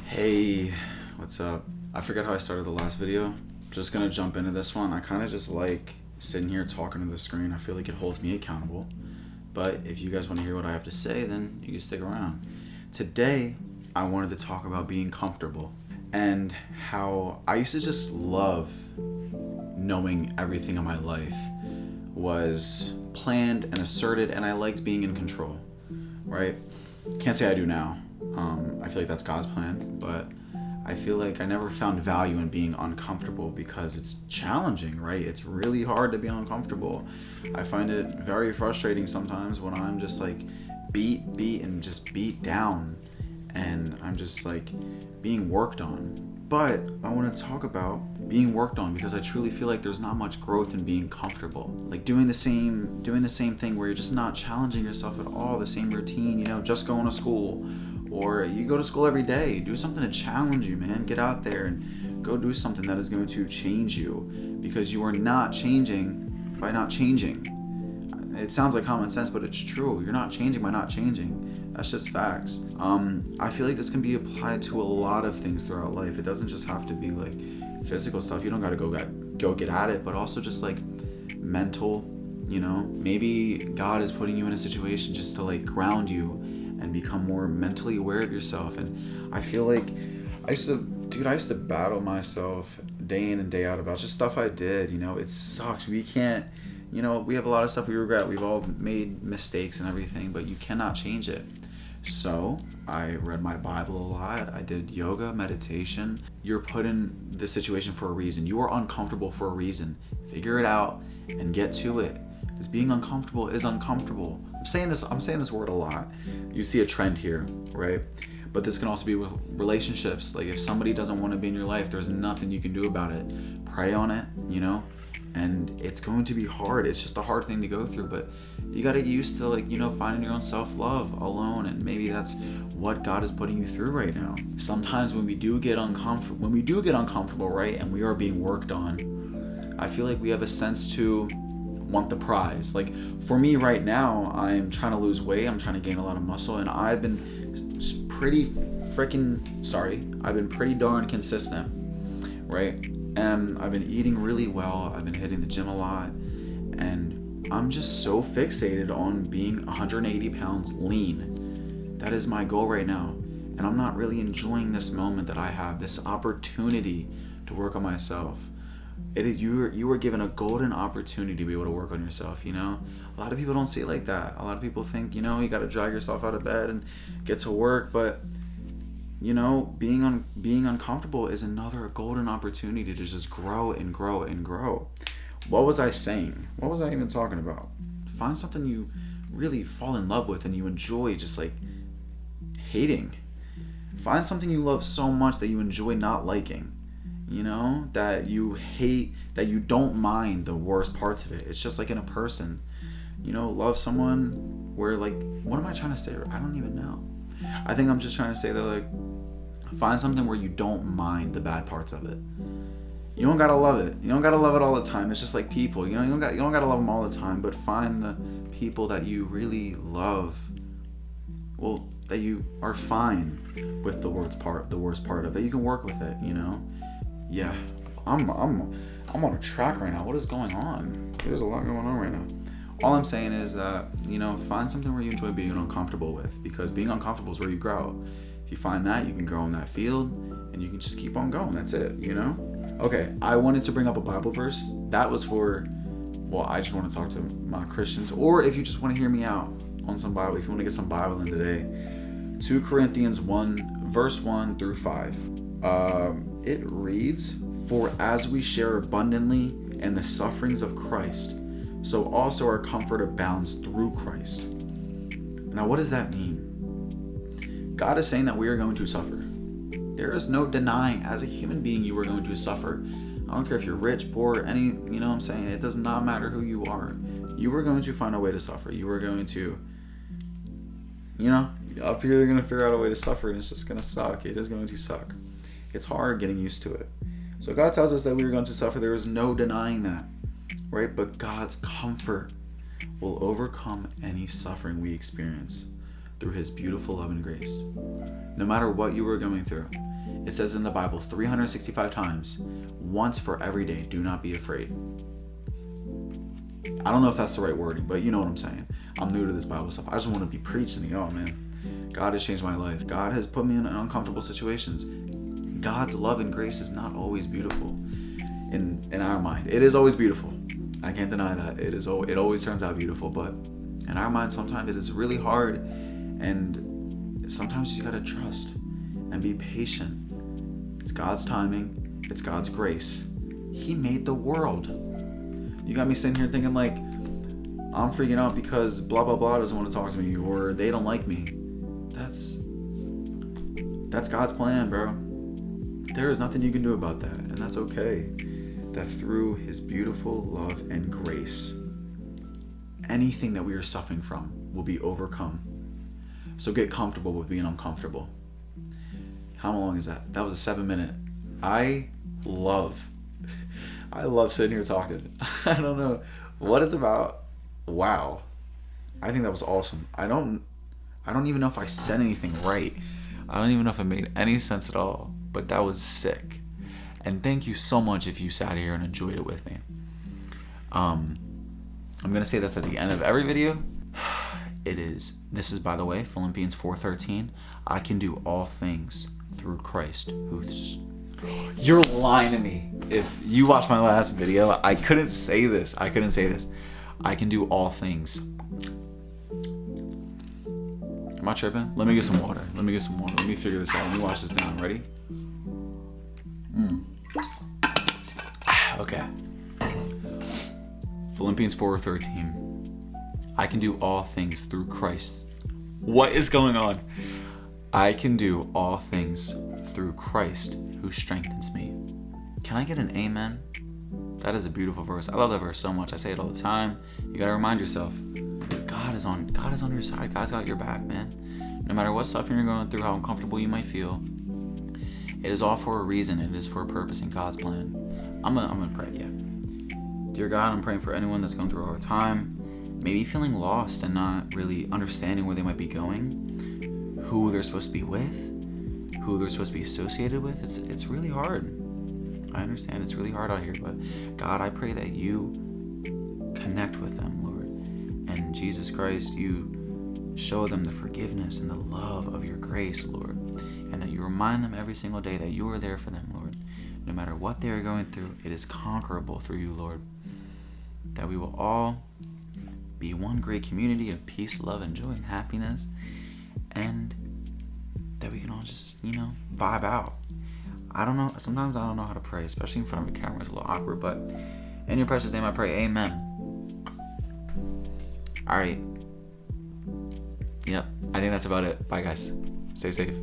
Hey, what's up? I forgot how I started the last video. Just gonna jump into this one. I kind of just like sitting here talking to the screen. I feel like it holds me accountable. But if you guys want to hear what I have to say, then you can stick around. Today, I wanted to talk about being comfortable and how I used to just love knowing everything in my life was planned and asserted, and I liked being in control, right? Can't say I do now. I feel like that's God's plan, but I feel like I never found value in being uncomfortable because it's challenging, right? It's really hard to be uncomfortable. I find it very frustrating sometimes when I'm just like beat and just beat down and I'm just like being worked on. But I want to talk about being worked on because I truly feel like there's not much growth in being comfortable. Like doing the same thing where you're just not challenging yourself at all, the same routine, just going to school. Or you go to school every day. Do something to challenge you, man. Get out there and go do something that is going to change you because you are not changing by not changing. It sounds like common sense, but it's true. You're not changing by not changing. That's just facts. I feel like this can be applied to a lot of things throughout life. It doesn't just have to be like physical stuff. You don't got to go get at it, but also just like mental, maybe God is putting you in a situation just to like ground you and become more mentally aware of yourself. And I feel like I used to battle myself day in and day out about just stuff I did. It sucks. We can't, we have a lot of stuff we regret. We've all made mistakes and everything, but you cannot change it. So I read my Bible a lot. I did yoga, meditation. You're put in this situation for a reason. You are uncomfortable for a reason. Figure it out and get to it. Because being uncomfortable is uncomfortable. I'm saying this word a lot. You see a trend here, right? But this can also be with relationships. Like if somebody doesn't want to be in your life, there's nothing you can do about it. Pray on it, and it's going to be hard. It's just a hard thing to go through, but you got to get used to finding your own self-love alone, and maybe that's what God is putting you through right now. Sometimes when we do get uncomfortable, right, and we are being worked on, I feel like we have a sense to want the prize. Like for me right now, I'm trying to lose weight. I'm trying to gain a lot of muscle, and I've been pretty darn consistent, right? And I've been eating really well. I've been hitting the gym a lot, and I'm just so fixated on being 180 pounds lean. That is my goal right now, and I'm not really enjoying this moment that I have, this opportunity to work on myself. You were given a golden opportunity to be able to work on yourself. A lot of people don't see it like that. A lot of people think you got to drag yourself out of bed and get to work, but being uncomfortable is another golden opportunity to just grow and grow and grow. What was I saying? What was I even talking about? Find something you really fall in love with and you enjoy just like hating. Find something you love so much that you enjoy not liking. That you hate, that you don't mind the worst parts of it. It's just like in a person. Love someone where what am I trying to say? I don't even know. I think I'm just trying to say that find something where you don't mind the bad parts of it. You don't gotta love it. You don't gotta love it all the time. It's just like people. You don't gotta love them all the time. But find the people that you really love. Well, that you are fine with the worst part of that you can work with it. Yeah, I'm on a track right now. What is going on? There's a lot going on right now. All I'm saying is that, find something where you enjoy being uncomfortable with, because being uncomfortable is where you grow. If you find that, you can grow in that field and you can just keep on going. That's it, Okay, I wanted to bring up a Bible verse. That was I just want to talk to my Christians, or if you just want to hear me out on some Bible, if you want to get some Bible in today. 2 Corinthians 1, verse 1 through 5. It reads, "For as we share abundantly in the sufferings of Christ, so also our comfort abounds through Christ." Now, what does that mean? God is saying that we are going to suffer. There is no denying, as a human being, you are going to suffer. I don't care if you're rich, poor, what I'm saying? It does not matter who you are. You are going to find a way to suffer. You are going to, up here you're going to figure out a way to suffer, and it's just going to suck. It is going to suck. It's hard getting used to it. So God tells us that we are going to suffer. There is no denying that, right? But God's comfort will overcome any suffering we experience through his beautiful love and grace. No matter what you are going through, It says in the Bible 365 times, once for every day, do not be afraid. I don't know if that's the right wording, but you know what I'm saying. I'm new to this Bible stuff. I just want to be preaching. Oh man, God has changed my life. God has put me in uncomfortable situations. God's love and grace is not always beautiful in our mind. It is always beautiful. I can't deny that. It always turns out beautiful, but in our mind sometimes it is really hard, and sometimes you gotta trust and be patient. It's God's timing. It's God's grace. He made the world. You got me sitting here thinking like, I'm freaking out because blah blah blah doesn't want to talk to me, or they don't like me. That's God's plan, bro. There is nothing you can do about that, and that's okay. That through his beautiful love and grace, anything that we are suffering from will be overcome. So get comfortable with being uncomfortable. How long is that? That was a 7-minute. I love sitting here talking. I don't know what it's about. Wow. I think that was awesome. I don't even know if I said anything right. I don't even know if it made any sense at all, but that was sick. And thank you so much if you sat here and enjoyed it with me. I'm going to say this at the end of every video. This is, by the way, Philippians 4:13. I can do all things through Christ who's... You're lying to me. If you watched my last video, I couldn't say this. I can do all things. Am I tripping? Let me get some water. Let me figure this out. Let me wash this down. Ready? Okay. Philippians 4:13. I can do all things through Christ. What is going on? I can do all things through Christ who strengthens me. Can I get an amen? That is a beautiful verse. I love that verse so much. I say it all the time. You gotta remind yourself, God is on your side. God's got your back, man. No matter what suffering you're going through, how uncomfortable you might feel, it is all for a reason. It is for a purpose in God's plan. I'm gonna pray, yeah. Dear God, I'm praying for anyone that's going through a hard time, maybe feeling lost and not really understanding where they might be going, who they're supposed to be with, who they're supposed to be associated with. It's really hard. I understand it's really hard out here, but God, I pray that you connect with them, Lord. And Jesus Christ, you show them the forgiveness and the love of your grace, Lord. And that you remind them every single day that you are there for them, Lord. No matter what they are going through, it is conquerable through you, Lord. That we will all be one great community of peace, love, and joy and happiness. And that we can all just, vibe out. I don't know. Sometimes I don't know how to pray, especially in front of a camera. It's a little awkward, but in your precious name I pray, amen. All right. Yep. I think that's about it. Bye, guys. Stay safe.